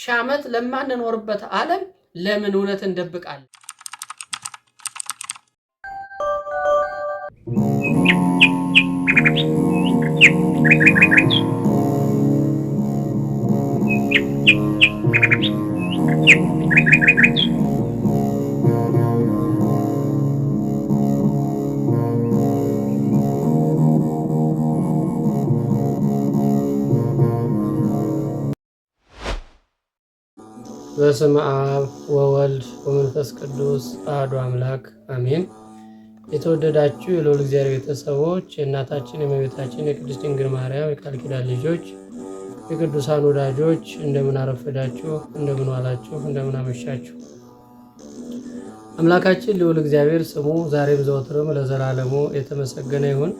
ሺህ ዓመት ለማንኖርበት ዓለም ለምን እውነት እንደብቃለን? በስመ አብ ወወልድ ወመንፈስ ቅዱስ አሐዱ አምላክ አሜን። የተወደዳችሁ የልዑል እግዚአብሔር ቤተሰቦች፣ የእናታችን የእመቤታችን የቅድስት ድንግል ማርያም የቃል ኪዳን ልጆች፣ የቅዱሳን ወዳጆች እንደምን አረፈዳችሁ፣ እንደምን ዋላችሁ፣ እንደምን አመሻችሁ። አምላካችን ልዑል እግዚአብሔር ስሙ ዛሬም ዘወትርም ለዘላለሙ የተመሰገነ ይሁን።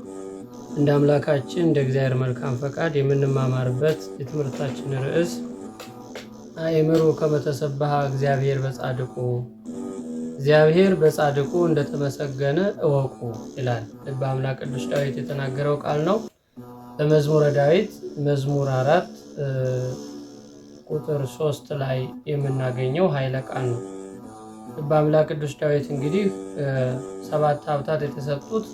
እንደ አምላካችን እንደ እግዚአብሔር መልካም ፈቃድ የምንማማርበት የትምህርታችን ርዕስ አእምሩ ከመ ተሰብሐ እግዚአብሔር በጻድቁ፣ እግዚአብሔር በጻድቁ እንደተመሰገነ እወቁ ይላል ልበ አምላክ ቅዱስ ዳዊት የተናገረው ቃል ነው። በመዝሙረ ዳዊት መዝሙር 4 ቁጥር 3 ላይ የምናገኘው ኃይለ ቃል ነው። ልበ አምላክ ቅዱስ ዳዊት እንግዲህ 7 ሀብታት የተሰጡት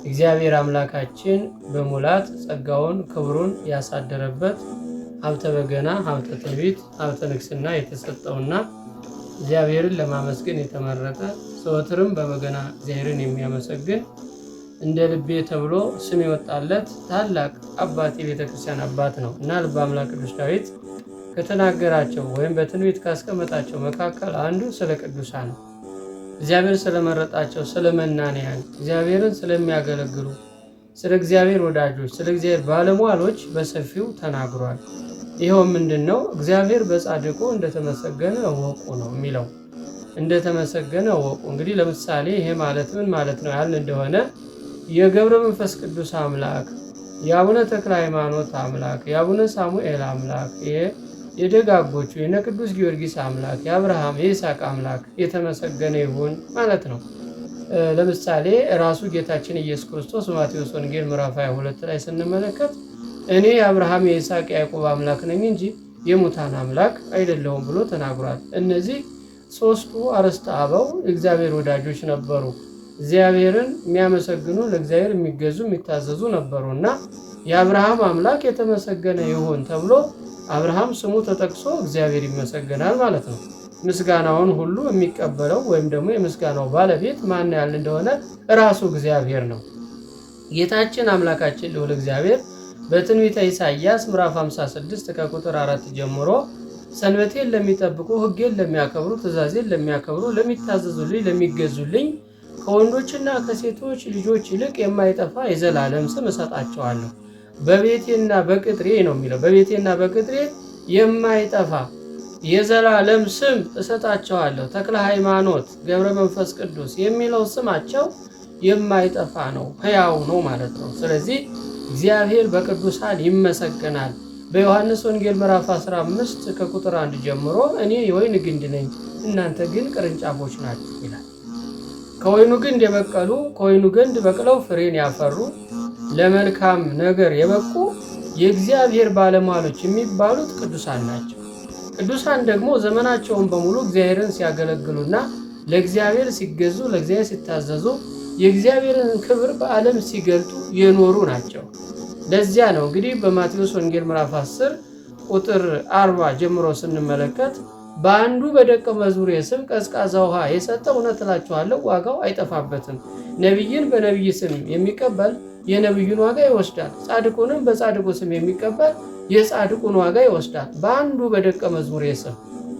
እግዚአብሔር አምላካችን በሙላት ጸጋውን ክብሩን ያሳደረበት ሀብተ በገና፣ ሀብተ ትንቢት፣ ሀብተ ንግስና የተሰጠውና እግዚአብሔርን ለማመስገን የተመረጠ ዘወትርም በበገና እግዚአብሔርን የሚያመሰግን እንደ ልቤ ተብሎ ስም የወጣለት ታላቅ አባት የቤተክርስቲያን አባት ነው እና ልበ አምላክ ቅዱስ ዳዊት ከተናገራቸው ወይም በትንቢት ካስቀመጣቸው መካከል አንዱ ስለ ቅዱሳን ነው። እግዚአብሔር ስለመረጣቸው ስለ መናንያን፣ እግዚአብሔርን ስለሚያገለግሉ፣ ስለ እግዚአብሔር ወዳጆች፣ ስለ እግዚአብሔር ባለሟሎች በሰፊው ተናግሯል። ይኸው ምንድነው? እግዚአብሔር በጻድቁ እንደተመሰገነ እወቁ ነው የሚለው። እንደተመሰገነ እወቁ። እንግዲህ ለምሳሌ ይሄ ማለት ምን ማለት ነው ያልን እንደሆነ የገብረ መንፈስ ቅዱስ አምላክ፣ የአቡነ ተክለ ሃይማኖት አምላክ፣ የአቡነ ሳሙኤል አምላክ፣ የደጋጎቹ የነ ቅዱስ ጊዮርጊስ አምላክ፣ የአብርሃም የይስሐቅ አምላክ የተመሰገነ ይሁን ማለት ነው። ለምሳሌ ራሱ ጌታችን ኢየሱስ ክርስቶስ በማቴዎስ ወንጌል ምዕራፍ 22 ላይ ስንመለከት እኔ የአብርሃም የይስሐቅ የያዕቆብ አምላክ ነኝ እንጂ የሙታን አምላክ አይደለሁም ብሎ ተናግሯል። እነዚህ ሶስቱ አርዕስተ አበው እግዚአብሔር ወዳጆች ነበሩ። እግዚአብሔርን የሚያመሰግኑ፣ ለእግዚአብሔር የሚገዙ የሚታዘዙ ነበሩና የአብርሃም አምላክ የተመሰገነ ይሁን ተብሎ አብርሃም ስሙ ተጠቅሶ እግዚአብሔር ይመሰገናል ማለት ነው። ምስጋናውን ሁሉ የሚቀበለው ወይም ደግሞ የምስጋናው ባለቤት ማን ያል እንደሆነ ራሱ እግዚአብሔር ነው። ጌታችን አምላካችን ልዑል እግዚአብሔር በትንቢተ ኢሳይያስ ምዕራፍ 56 ከቁጥር 4 ጀምሮ ሰንበቴን ለሚጠብቁ፣ ሕጌን ለሚያከብሩ፣ ትእዛዜን ለሚያከብሩ፣ ለሚታዘዙልኝ፣ ለሚገዙልኝ ከወንዶችና ከሴቶች ልጆች ይልቅ የማይጠፋ የዘላለም ስም እሰጣቸዋለሁ። በቤቴና በቅጥሬ ነው የሚለው። በቤቴና በቅጥሬ የማይጠፋ የዘላለም ስም እሰጣቸዋለሁ። ተክለ ሃይማኖት፣ ገብረ መንፈስ ቅዱስ የሚለው ስማቸው የማይጠፋ ነው፣ ሕያው ነው ማለት ነው። ስለዚህ እግዚአብሔር በቅዱሳን ይመሰገናል። በዮሐንስ ወንጌል ምዕራፍ 15 ከቁጥር 1 ጀምሮ እኔ የወይን ግንድ ነኝ፣ እናንተ ግን ቅርንጫፎች ናችሁ ይላል። ከወይኑ ግንድ የበቀሉ ከወይኑ ግንድ በቅለው ፍሬን ያፈሩ ለመልካም ነገር የበቁ የእግዚአብሔር ባለሟሎች የሚባሉት ቅዱሳን ናቸው። ቅዱሳን ደግሞ ዘመናቸውን በሙሉ እግዚአብሔርን ሲያገለግሉና ለእግዚአብሔር ሲገዙ፣ ለእግዚአብሔር ሲታዘዙ፣ የእግዚአብሔርን ክብር በዓለም ሲገልጡ የኖሩ ናቸው። ለዚያ ነው እንግዲህ በማቴዎስ ወንጌል ምዕራፍ 10 ቁጥር 40 ጀምሮ ስንመለከት በአንዱ በደቀ መዝሙር ስም ቀዝቃዛ ውሃ የሰጠ እውነት እላችኋለሁ ዋጋው አይጠፋበትም። ነቢይን በነቢይ ስም የሚቀበል የነቢዩን ዋጋ ይወስዳል፣ ጻድቁንም በጻድቁ ስም የሚቀበል የጻድቁን ዋጋ ይወስዳል። በአንዱ በደቀ መዝሙር ስም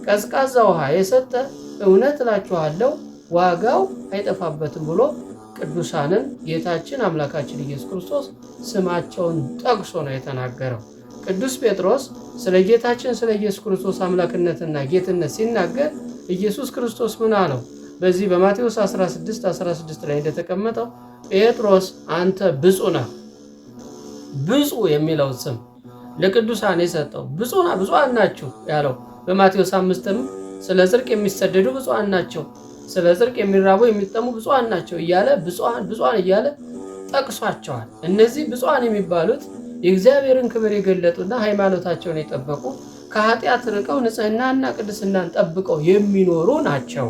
ቀዝቃዛ ውሃ የሰጠ እውነት እላችኋለሁ ዋጋው አይጠፋበትም ብሎ ቅዱሳንን ጌታችን አምላካችን ኢየሱስ ክርስቶስ ስማቸውን ጠቅሶ ነው የተናገረው። ቅዱስ ጴጥሮስ ስለ ጌታችን ስለ ኢየሱስ ክርስቶስ አምላክነትና ጌትነት ሲናገር ኢየሱስ ክርስቶስ ምን አለው? በዚህ በማቴዎስ 16:16 ላይ እንደተቀመጠው ጴጥሮስ አንተ ብፁዕ ነህ። ብፁዕ የሚለው ስም ለቅዱሳን የሰጠው ብፁዓን ናችሁ ያለው በማቴዎስ 5ም ስለ ጽድቅ የሚሰደዱ ብፁዓን ናቸው፣ ስለ ጽድቅ የሚራቡ የሚጠሙ ብፁዓን ናቸው እያለ ብፁዓን እያለ ጠቅሷቸዋል። እነዚህ ብፁዓን የሚባሉት የእግዚአብሔርን ክብር የገለጡና ሃይማኖታቸውን የጠበቁ ከኃጢአት ርቀው ንጽህናና ቅድስናን ጠብቀው የሚኖሩ ናቸው።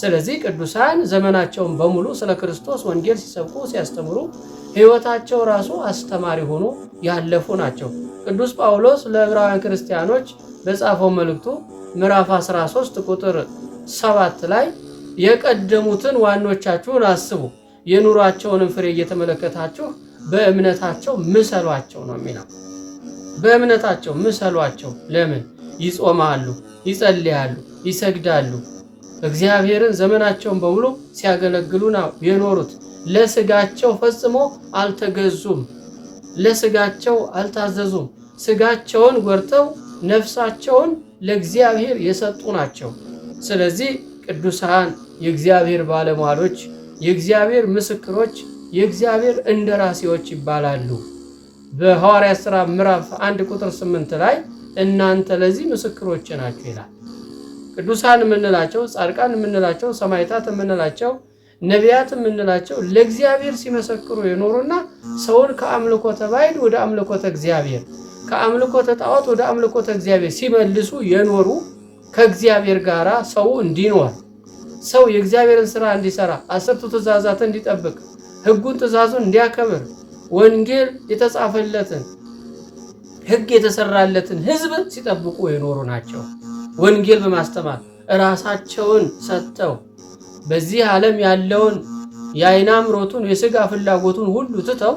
ስለዚህ ቅዱሳን ዘመናቸውን በሙሉ ስለ ክርስቶስ ወንጌል ሲሰብኩ ሲያስተምሩ ሕይወታቸው ራሱ አስተማሪ ሆኖ ያለፉ ናቸው። ቅዱስ ጳውሎስ ለዕብራውያን ክርስቲያኖች በጻፈው መልእክቱ ምዕራፍ 13 ቁጥር 7 ላይ የቀደሙትን ዋኖቻችሁን አስቡ፣ የኑሯቸውንም ፍሬ እየተመለከታችሁ በእምነታቸው ምሰሏቸው ነው የሚለው። በእምነታቸው ምሰሏቸው። ለምን? ይጾማሉ፣ ይጸልያሉ፣ ይሰግዳሉ። እግዚአብሔርን ዘመናቸውን በሙሉ ሲያገለግሉ ነው የኖሩት። ለስጋቸው ፈጽሞ አልተገዙም፣ ለስጋቸው አልታዘዙም። ስጋቸውን ጎርተው ነፍሳቸውን ለእግዚአብሔር የሰጡ ናቸው። ስለዚህ ቅዱሳን የእግዚአብሔር ባለሟሎች፣ የእግዚአብሔር ምስክሮች፣ የእግዚአብሔር እንደራሴዎች ይባላሉ። በሐዋርያት ሥራ ምዕራፍ 1 ቁጥር 8 ላይ እናንተ ለዚህ ምስክሮች ናችሁ ይላል። ቅዱሳን የምንላቸው፣ ጻድቃን የምንላቸው፣ ሰማዕታት የምንላቸው፣ ነቢያት የምንላቸው ለእግዚአብሔር ሲመሰክሩ የኖሩና ሰውን ከአምልኮተ ባዕድ ወደ አምልኮተ እግዚአብሔር፣ ከአምልኮተ ጣዖት ወደ አምልኮተ እግዚአብሔር ሲመልሱ የኖሩ፣ ከእግዚአብሔር ጋር ሰው እንዲኖር፣ ሰው የእግዚአብሔርን ሥራ እንዲሰራ፣ 10ቱ ትእዛዛትን እንዲጠብቅ፣ ሕጉን ትእዛዙን እንዲያከብር፣ ወንጌል የተጻፈለትን ሕግ የተሰራለትን ሕዝብ ሲጠብቁ የኖሩ ናቸው። ወንጌል በማስተማር ራሳቸውን ሰጥተው በዚህ ዓለም ያለውን የዓይን አምሮቱን የሥጋ ፍላጎቱን ሁሉ ትተው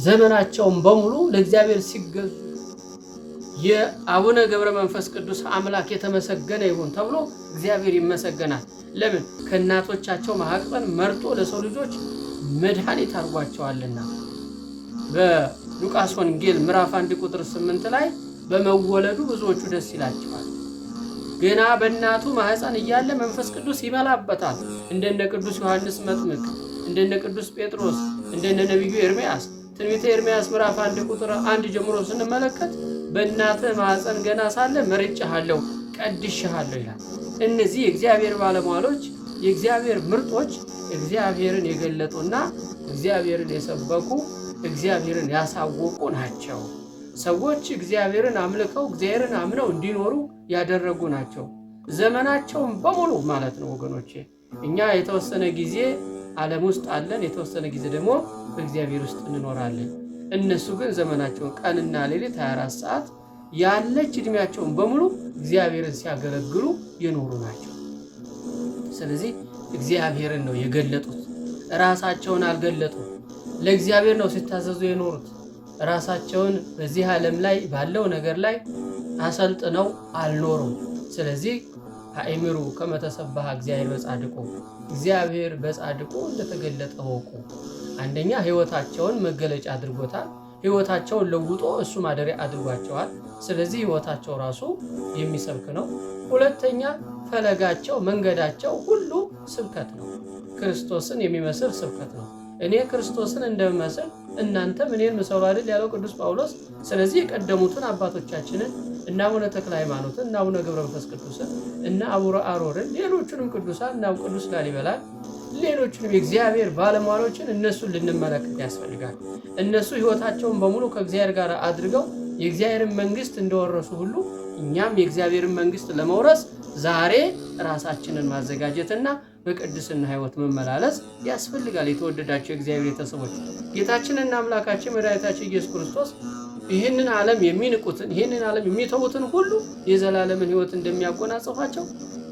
ዘመናቸውን በሙሉ ለእግዚአብሔር ሲገዙ የአቡነ ገብረ መንፈስ ቅዱስ አምላክ የተመሰገነ ይሁን ተብሎ እግዚአብሔር ይመሰገናል። ለምን? ከእናቶቻቸው ማኅፀን መርጦ ለሰው ልጆች መድኃኒት አድርጓቸዋልና። በሉቃስ ወንጌል ምዕራፍ 1 ቁጥር 8 ላይ በመወለዱ ብዙዎቹ ደስ ይላቸዋል። ገና በእናቱ ማኅፀን እያለ መንፈስ ቅዱስ ይመላበታል። እንደነ ቅዱስ ዮሐንስ መጥምቅ፣ እንደነ ቅዱስ ጴጥሮስ፣ እንደነ ነቢዩ ኤርምያስ ትንቢተ ኤርምያስ ምዕራፍ 1 ቁጥር 1 ጀምሮ ስንመለከት በእናትህ ማኅፀን ገና ሳለ መርጬሃለሁ፣ ቀድሼሃለሁ ይላል። እነዚህ የእግዚአብሔር ባለሟሎች፣ የእግዚአብሔር ምርጦች እግዚአብሔርን የገለጡና እግዚአብሔርን የሰበኩ እግዚአብሔርን ያሳወቁ ናቸው። ሰዎች እግዚአብሔርን አምልከው እግዚአብሔርን አምነው እንዲኖሩ ያደረጉ ናቸው። ዘመናቸውን በሙሉ ማለት ነው ወገኖቼ። እኛ የተወሰነ ጊዜ ዓለም ውስጥ አለን፣ የተወሰነ ጊዜ ደግሞ በእግዚአብሔር ውስጥ እንኖራለን። እነሱ ግን ዘመናቸውን ቀንና ሌሊት 24 ሰዓት ያለች ዕድሜያቸውን በሙሉ እግዚአብሔርን ሲያገለግሉ የኖሩ ናቸው። ስለዚህ እግዚአብሔርን ነው የገለጡት፣ ራሳቸውን አልገለጡም። ለእግዚአብሔር ነው ሲታዘዙ የኖሩት። ራሳቸውን በዚህ ዓለም ላይ ባለው ነገር ላይ አሰልጥነው አልኖሩም። ስለዚህ አእምሩ ከመ ተሰብሐ እግዚአብሔር በጻድቁ፣ እግዚአብሔር በጻድቁ እንደተገለጠ ወቁ። አንደኛ ሕይወታቸውን መገለጫ አድርጎታል። ሕይወታቸውን ለውጦ እሱ ማደሪያ አድርጓቸዋል። ስለዚህ ሕይወታቸው ራሱ የሚሰብክ ነው። ሁለተኛ ፈለጋቸው መንገዳቸው ሁሉ ስብከት ነው። ክርስቶስን የሚመስል ስብከት ነው። እኔ ክርስቶስን እንደምመስል እናንተም እኔን ምሰሉ አይደል ያለው ቅዱስ ጳውሎስ። ስለዚህ የቀደሙትን አባቶቻችንን እና አቡነ ተክለ ሃይማኖትን እና አቡነ ገብረ መንፈስ ቅዱስን እና አቡነ አሮርን ሌሎቹንም ቅዱሳን እና ቅዱስ ላሊበላ ሌሎቹንም የእግዚአብሔር ባለሟሎችን እነሱን ልንመለከት ያስፈልጋል። እነሱ ሕይወታቸውን በሙሉ ከእግዚአብሔር ጋር አድርገው የእግዚአብሔርን መንግስት እንደወረሱ ሁሉ እኛም የእግዚአብሔርን መንግስት ለመውረስ ዛሬ ራሳችንን ማዘጋጀትና በቅድስና ሕይወት መመላለስ ያስፈልጋል። የተወደዳቸው የእግዚአብሔር ቤተሰቦች ጌታችንና አምላካችን መድኃኒታችን ኢየሱስ ክርስቶስ ይህንን ዓለም የሚንቁትን ይህንን ዓለም የሚተዉትን ሁሉ የዘላለምን ሕይወት እንደሚያጎናጽፋቸው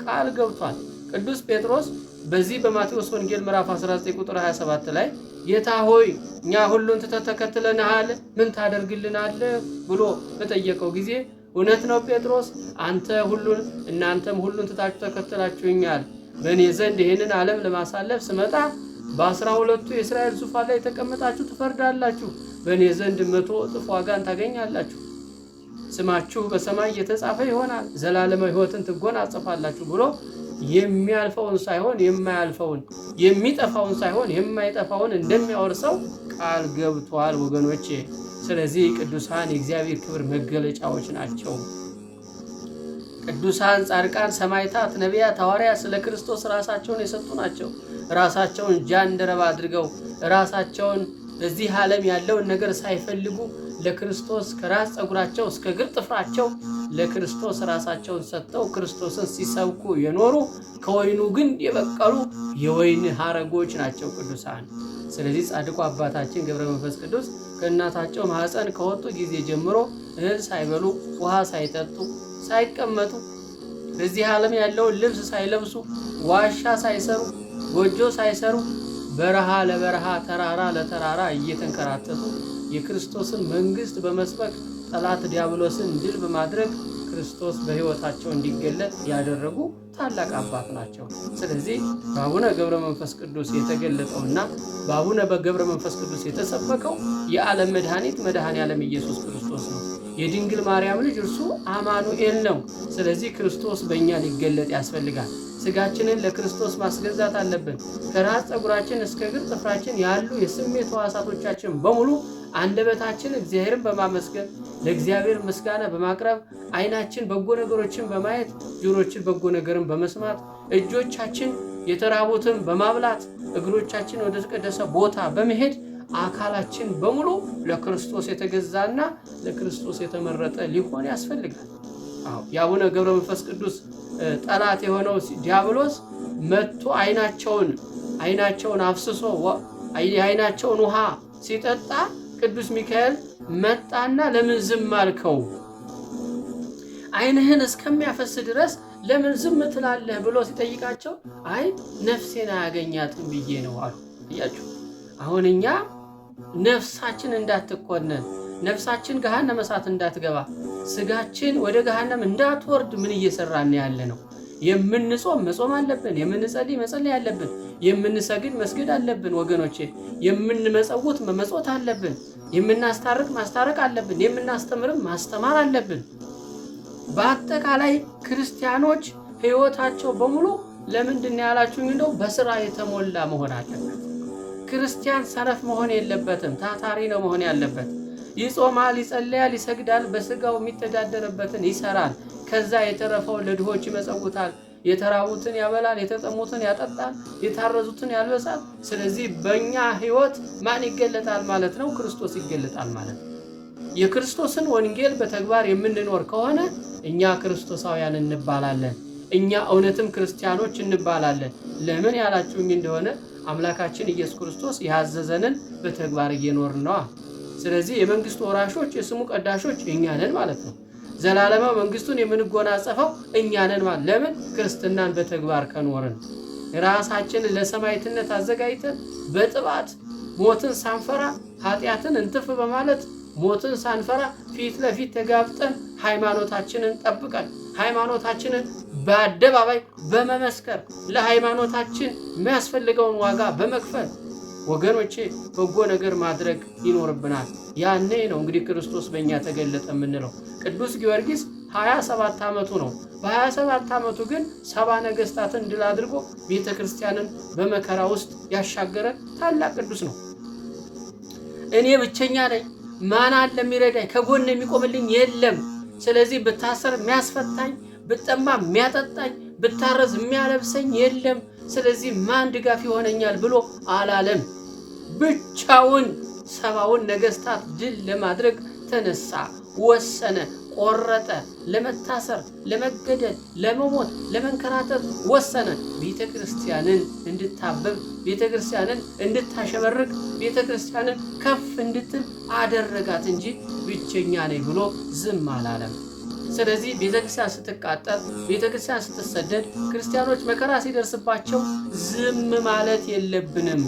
ቃል ገብቷል። ቅዱስ ጴጥሮስ በዚህ በማቴዎስ ወንጌል ምዕራፍ 19 ቁጥር 27 ላይ ጌታ ሆይ እኛ ሁሉን ትተን ተከትለንሃል፣ ምን ታደርግልናለህ ብሎ በጠየቀው ጊዜ እውነት ነው ጴጥሮስ፣ እናንተም ሁሉን ትታችሁ ተከትላችሁኛል። በእኔ ዘንድ ይህንን ዓለም ለማሳለፍ ስመጣ በ12ቱ የእስራኤል ዙፋን ላይ ተቀምጣችሁ ትፈርዳላችሁ። በእኔ ዘንድ 100 እጥፍ ዋጋን ታገኛላችሁ። ስማችሁ በሰማይ የተጻፈ ይሆናል። ዘላለማዊ ሕይወትን ትጎናጸፋላችሁ ብሎ የሚያልፈውን ሳይሆን የማያልፈውን፣ የሚጠፋውን ሳይሆን የማይጠፋውን እንደሚያወርሰው ቃል ገብቷል ወገኖቼ። ስለዚህ ቅዱሳን የእግዚአብሔር ክብር መገለጫዎች ናቸው። ቅዱሳን፣ ጻድቃን፣ ሰማዕታት፣ ነቢያት፣ ሐዋርያት ስለ ክርስቶስ ራሳቸውን የሰጡ ናቸው። ራሳቸውን ጃንደረባ አድርገው ራሳቸውን በዚህ ዓለም ያለውን ነገር ሳይፈልጉ ለክርስቶስ ከራስ ፀጉራቸው እስከ እግር ጥፍራቸው ለክርስቶስ ራሳቸውን ሰጥተው ክርስቶስን ሲሰብኩ የኖሩ ከወይኑ ግንድ የበቀሉ የወይን ሐረጎች ናቸው ቅዱሳን። ስለዚህ ጻድቁ አባታችን ገብረ መንፈስ ቅዱስ ከእናታቸው ማኅፀን ከወጡ ጊዜ ጀምሮ እህል ሳይበሉ ውሃ ሳይጠጡ ሳይቀመጡ በዚህ ዓለም ያለውን ልብስ ሳይለብሱ ዋሻ ሳይሰሩ ጎጆ ሳይሰሩ በረሃ ለበረሃ ተራራ ለተራራ እየተንከራተቱ የክርስቶስን መንግስት በመስበክ ጠላት ዲያብሎስን ድል በማድረግ ክርስቶስ በሕይወታቸው እንዲገለጥ ያደረጉ ታላቅ አባት ናቸው። ስለዚህ በአቡነ ገብረ መንፈስ ቅዱስ የተገለጠውና በአቡነ ገብረ መንፈስ ቅዱስ የተሰበከው የዓለም መድኃኒት መድኃኔ ዓለም ኢየሱስ ክርስቶስ ነው። የድንግል ማርያም ልጅ እርሱ አማኑኤል ነው። ስለዚህ ክርስቶስ በእኛ ሊገለጥ ያስፈልጋል። ስጋችንን ለክርስቶስ ማስገዛት አለብን። ከራስ ፀጉራችን እስከ እግር ጥፍራችን ያሉ የስሜት ሕዋሳቶቻችን በሙሉ አንደበታችን እግዚአብሔርን በማመስገን ለእግዚአብሔር ምስጋና በማቅረብ ዓይናችን በጎ ነገሮችን በማየት ጆሮችን በጎ ነገርን በመስማት እጆቻችን የተራቡትን በማብላት እግሮቻችን ወደ ተቀደሰ ቦታ በመሄድ አካላችን በሙሉ ለክርስቶስ የተገዛና ለክርስቶስ የተመረጠ ሊሆን ያስፈልጋል። የአቡነ ገብረ መንፈስ ቅዱስ ጠላት የሆነው ዲያብሎስ መጥቶ ዓይናቸውን አፍስሶ ዓይናቸውን ውሃ ሲጠጣ ቅዱስ ሚካኤል መጣና ለምን ዝም አልከው? ዓይንህን እስከሚያፈስ ድረስ ለምን ዝም ትላለህ ብሎ ሲጠይቃቸው አይ ነፍሴን አያገኛትም ብዬ ነው አሉ። እያችሁ አሁን እኛ ነፍሳችን እንዳትኮነን፣ ነፍሳችን ገሃነመ እሳት እንዳትገባ፣ ስጋችን ወደ ገሃነም እንዳትወርድ ምን እየሰራን ያለ ነው? የምንጾም መጾም አለብን። የምንጸልይ መጸለይ አለብን። የምንሰግድ መስገድ አለብን። ወገኖቼ የምንመጸውት መመጾት አለብን። የምናስታርቅ ማስታረቅ አለብን። የምናስተምርም ማስተማር አለብን። በአጠቃላይ ክርስቲያኖች ሕይወታቸው በሙሉ ለምንድን ነው ያላችሁኝ? እንደው በስራ የተሞላ መሆን አለበት። ክርስቲያን ሰነፍ መሆን የለበትም። ታታሪ ነው መሆን ያለበት። ይጾማል፣ ይጸልያል፣ ይሰግዳል፣ በስጋው የሚተዳደርበትን ይሰራል። ከዛ የተረፈውን ለድሆች ይመጸውታል። የተራቡትን ያበላል፣ የተጠሙትን ያጠጣል፣ የታረዙትን ያልበሳል። ስለዚህ በእኛ ሕይወት ማን ይገለጣል ማለት ነው? ክርስቶስ ይገለጣል ማለት ነው። የክርስቶስን ወንጌል በተግባር የምንኖር ከሆነ እኛ ክርስቶሳውያን እንባላለን። እኛ እውነትም ክርስቲያኖች እንባላለን። ለምን ያላችሁኝ እንደሆነ አምላካችን ኢየሱስ ክርስቶስ ያዘዘንን በተግባር እየኖርን ነዋ። ስለዚህ የመንግስቱ ወራሾች የስሙ ቀዳሾች እኛ ነን ማለት ነው። ዘላለማዊ መንግስቱን የምንጎናጸፈው እኛ ነን ማለት ለምን? ክርስትናን በተግባር ከኖርን ራሳችንን ለሰማዕትነት አዘጋጅተን በጥባት ሞትን ሳንፈራ ኃጢአትን እንትፍ በማለት ሞትን ሳንፈራ ፊት ለፊት ተጋፍጠን ሃይማኖታችንን ጠብቀን ሃይማኖታችንን በአደባባይ በመመስከር ለሃይማኖታችን የሚያስፈልገውን ዋጋ በመክፈል ወገኖቼ በጎ ነገር ማድረግ ይኖርብናል። ያኔ ነው እንግዲህ ክርስቶስ በእኛ ተገለጠ የምንለው። ቅዱስ ጊዮርጊስ 27 ዓመቱ ነው። በ27 ዓመቱ ግን 70 ነገስታትን ድል አድርጎ ቤተ ክርስቲያንን በመከራ ውስጥ ያሻገረ ታላቅ ቅዱስ ነው። እኔ ብቸኛ ነኝ፣ ማን አለ የሚረዳኝ? ከጎን የሚቆምልኝ የለም። ስለዚህ ብታሰር የሚያስፈታኝ፣ ብጠማ የሚያጠጣኝ፣ ብታረዝ የሚያለብሰኝ የለም። ስለዚህ ማን ድጋፍ ይሆነኛል ብሎ አላለም። ብቻውን 70 ነገስታት ድል ለማድረግ ተነሳ፣ ወሰነ፣ ቆረጠ። ለመታሰር፣ ለመገደል፣ ለመሞት፣ ለመንከራተት ወሰነ። ቤተ ክርስቲያንን እንድታበብ፣ ቤተ ክርስቲያንን እንድታሸበርቅ፣ ቤተ ክርስቲያንን ከፍ እንድትል አደረጋት እንጂ ብቸኛ ነኝ ብሎ ዝም አላለም። ስለዚህ ቤተክርስቲያን ስትቃጠል፣ ቤተክርስቲያን ስትሰደድ፣ ክርስቲያኖች መከራ ሲደርስባቸው ዝም ማለት የለብንም።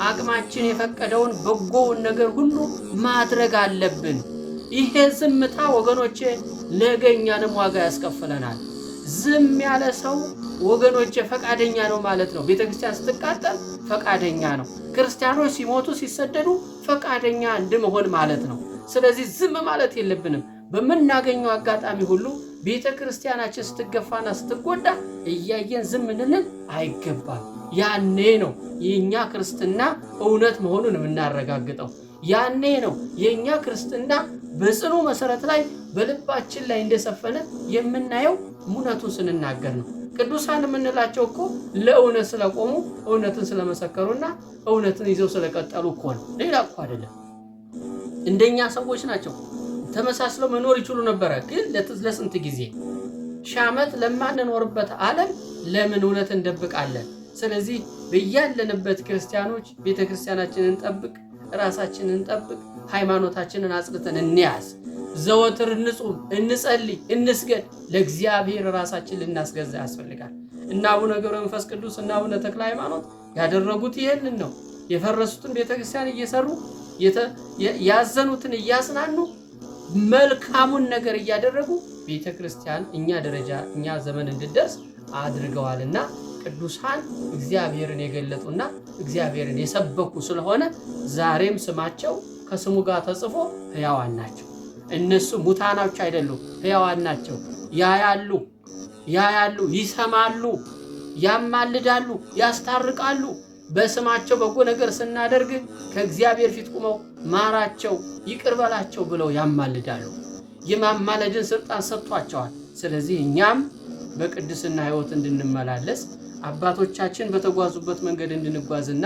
አቅማችን የፈቀደውን በጎውን ነገር ሁሉ ማድረግ አለብን። ይሄ ዝምታ ወገኖቼ ነገ እኛንም ዋጋ ያስከፍለናል። ዝም ያለ ሰው ወገኖቼ ፈቃደኛ ነው ማለት ነው። ቤተክርስቲያን ስትቃጠል ፈቃደኛ ነው። ክርስቲያኖች ሲሞቱ ሲሰደዱ ፈቃደኛ እንደመሆን ማለት ነው። ስለዚህ ዝም ማለት የለብንም። በምናገኘው አጋጣሚ ሁሉ ቤተ ክርስቲያናችን ስትገፋና ስትጎዳ እያየን ዝም ልንል አይገባም። ያኔ ነው የኛ ክርስትና እውነት መሆኑን የምናረጋግጠው። ያኔ ነው የኛ ክርስትና በጽኑ መሰረት ላይ በልባችን ላይ እንደሰፈነ የምናየው እውነቱን ስንናገር ነው። ቅዱሳን የምንላቸው እኮ ለእውነት ስለቆሙ እውነትን ስለመሰከሩና እውነትን ይዘው ስለቀጠሉ እኮ ነው። ሌላ እኮ አይደለም። እንደኛ ሰዎች ናቸው። ተመሳስለው መኖር ይችሉ ነበር። ግን ለስንት ጊዜ ሺህ ዓመት ለማንኖርበት ዓለም ለምን እውነት እንደብቃለን? ስለዚህ በያለንበት ክርስቲያኖች ቤተክርስቲያናችንን እንጠብቅ፣ ራሳችንን እንጠብቅ፣ ሃይማኖታችንን አጽድተን እንያዝ። ዘወትር እንጹም፣ እንጸልይ፣ እንስገድ። ለእግዚአብሔር ራሳችን ልናስገዛ ያስፈልጋል። እና አቡነ ገብረ መንፈስ ቅዱስ እና አቡነ ተክለ ሃይማኖት ያደረጉት ይሄንን ነው። የፈረሱትን ቤተክርስቲያን እየሰሩ ያዘኑትን እያጽናኑ መልካሙን ነገር እያደረጉ ቤተክርስቲያን እኛ ደረጃ እኛ ዘመን እንድደርስ አድርገዋልና ቅዱሳን እግዚአብሔርን የገለጡና እግዚአብሔርን የሰበኩ ስለሆነ ዛሬም ስማቸው ከስሙ ጋር ተጽፎ ሕያዋን ናቸው። እነሱ ሙታኖች አይደሉም፣ ሕያዋን ናቸው። ያያሉ፣ ይሰማሉ፣ ያማልዳሉ፣ ያስታርቃሉ። በስማቸው በጎ ነገር ስናደርግ ከእግዚአብሔር ፊት ቆመው ማራቸው፣ ይቅር በላቸው ብለው ያማልዳሉ። የማማለድን ስልጣን ሰጥቷቸዋል። ስለዚህ እኛም በቅድስና ሕይወት እንድንመላለስ አባቶቻችን በተጓዙበት መንገድ እንድንጓዝና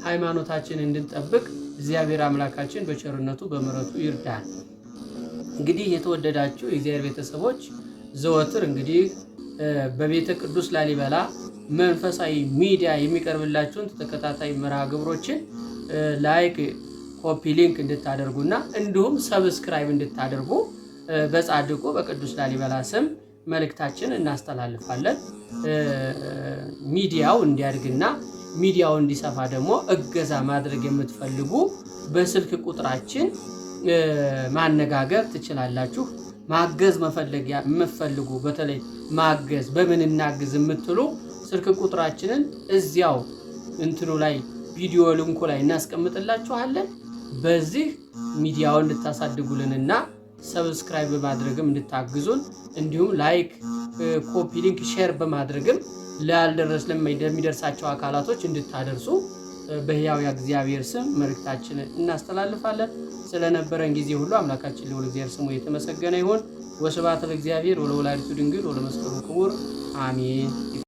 ሃይማኖታችንን እንድንጠብቅ እግዚአብሔር አምላካችን በቸርነቱ በምሕረቱ ይርዳል። እንግዲህ የተወደዳችሁ የእግዚአብሔር ቤተሰቦች ዘወትር እንግዲህ በቤተ ቅዱስ ላሊበላ መንፈሳዊ ሚዲያ የሚቀርብላችሁን ተከታታይ መርሃ ግብሮችን ላይክ፣ ኮፒ ሊንክ እንድታደርጉና እንዲሁም ሰብስክራይብ እንድታደርጉ በጻድቁ በቅዱስ ላሊበላ ስም መልእክታችን እናስተላልፋለን። ሚዲያው እንዲያድግና ሚዲያው እንዲሰፋ ደግሞ እገዛ ማድረግ የምትፈልጉ በስልክ ቁጥራችን ማነጋገር ትችላላችሁ። ማገዝ የምትፈልጉ በተለይ ማገዝ በምን እናግዝ የምትሉ ስልክ ቁጥራችንን እዚያው እንትኑ ላይ ቪዲዮ ሊንኩ ላይ እናስቀምጥላችኋለን። በዚህ ሚዲያውን እንድታሳድጉልንና ሰብስክራይብ በማድረግም እንድታግዙን እንዲሁም ላይክ፣ ኮፒ ሊንክ፣ ሼር በማድረግም ለሚደርሳቸው አካላቶች እንድታደርሱ በሕያው የእግዚአብሔር ስም መልእክታችንን እናስተላልፋለን። ስለነበረን ጊዜ ሁሉ አምላካችን ልዑል እግዚአብሔር ስሙ የተመሰገነ ይሁን። ወስብሐት ለእግዚአብሔር ወለወላዲቱ ድንግል ወለመስቀሉ ክቡር አሜን።